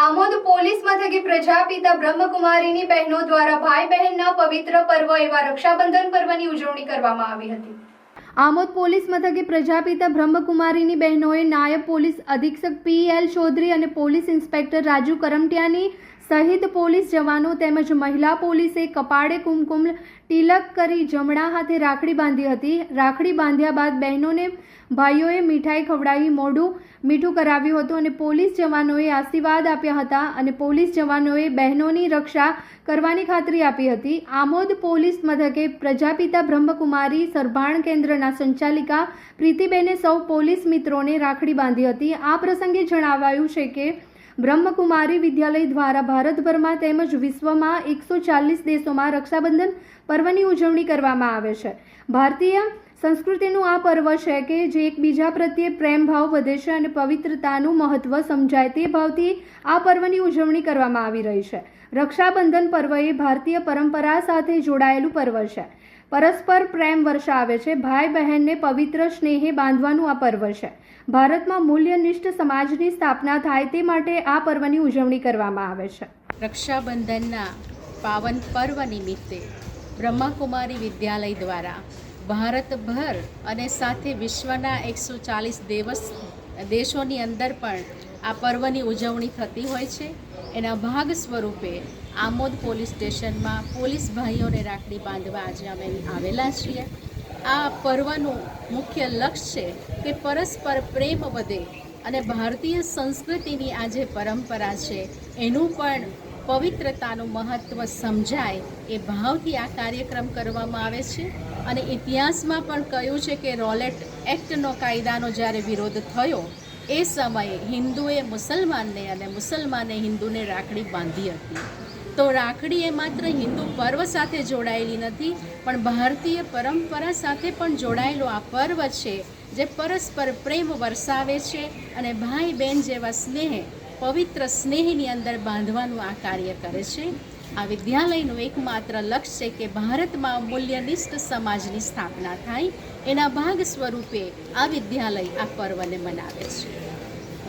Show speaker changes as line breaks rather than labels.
Amod police મથકે પ્રજાપિતા બ્રહ્મકુમારીની બહેનો દ્વારા ભાઈ બહેનના પવિત્ર પર્વ એવા રક્ષાબંધન પર્વની ઉજવણી કરવામાં આવી હતી। આમોદ પોલીસ મથકે પ્રજાપિતા બ્રહ્મકુમારીની બહેનોએ નાયબ પોલીસ અધિક્ષક પી.એલ. ચૌધરી અને પોલીસ ઇન્સ્પેક્ટર રાજુ કરમટિયાની સહિત પોલીસ જવાનો તેમજ મહિલા પોલીસે કપાળે કુમકુમ તિલક કરી જમણા હાથે રાખડી બાંધી હતી। રાખડી બાંધ્યા બાદ બહેનોને ભાઈઓએ મીઠાઈ ખવડાવી મોઢું મીઠું કરાવ્યું હતું અને પોલીસ જવાનોએ આશીર્વાદ આપ્યા હતા અને પોલીસ જવાનોએ બહેનોની રક્ષા કરવાની ખાતરી આપી હતી। આમોદ પોલીસ મથકે પ્રજાપિતા બ્રહ્મકુમારી સરભાણ કેન્દ્રના સંચાલિકા પ્રીતિબેને સૌ પોલીસ મિત્રોને રાખડી બાંધી હતી। આ પ્રસંગે જણાવાયું છે કે બ્રહ્મકુમારી વિદ્યાલય દ્વારા ભારતભરમાં તેમજ વિશ્વમાં 140 દેશોમાં રક્ષાબંધન પર્વની ઉજવણી કરવામાં આવે છે। ભારતીય સંસ્કૃતિનું આ પર્વ છે કે જે એકબીજા પ્રત્યે પ્રેમ ભાવ વધે છે અને પવિત્રતાનું મહત્વ સમજાય તે ભાવથી આ પર્વની ઉજવણી કરવામાં આવી રહી છે। રક્ષાબંધન પર્વ એ ભારતીય પરંપરા સાથે જોડાયેલું પર્વ છે। પરસ્પર પ્રેમ વર્ષાવે છે। ભાઈ બહેનને પવિત્ર સ્નેહે બાંધવાનું આ પર્વ છે। ભારતમાં મૂલ્યનિષ્ઠ સમાજની સ્થાપના થાય તે માટે આ પર્વની ઉજવણી કરવામાં આવે છે।
રક્ષાબંધનના પાવન પર્વ નિમિત્તે બ્રહ્મકુમારી વિદ્યાલય દ્વારા ભારતભર અને સાથે વિશ્વના 140 દેશોની અંદર પણ આ પર્વની ઉજવણી થતી હોય છે। એના ભાગ સ્વરૂપે આમોદ પોલીસ સ્ટેશનમાં પોલીસ ભાઈઓને રાખડી બાંધવા આજે અમે આવેલા છીએ। આ પર્વનું મુખ્ય લક્ષ્ય છે કે પરસ્પર પ્રેમ વધે અને ભારતીય સંસ્કૃતિની આ જે પરંપરા છે એનું પણ પવિત્રતાનું મહત્ત્વ સમજાય એ ભાવથી આ કાર્યક્રમ કરવામાં આવે છે। અને ઇતિહાસમાં પણ કહ્યું છે કે રોલેટ એક્ટનો કાયદાનો જ્યારે વિરોધ થયો એ સમયે હિન્દુએ મુસલમાનને અને મુસલમાને હિન્દુને રાખડી બાંધી હતી। તો રાખડી એ માત્ર હિન્દુ પર્વ સાથે જોડાયેલી નથી પણ ભારતીય પરંપરા સાથે પણ જોડાયેલો આ પર્વ છે જે પરસ્પર પ્રેમ વરસાવે છે અને ભાઈ બહેન જેવા સ્નેહ પવિત્ર સ્નેહની અંદર બાંધવાનું આ કાર્ય કરે છે। આ વિદ્યાલયનું એકમાત્ર લક્ષ્ય છે કે ભારતમાં મૂલ્યનિષ્ઠ સમાજની સ્થાપના થાય એના ભાગ સ્વરૂપે આ વિદ્યાલય આ પર્વને મનાવે છે।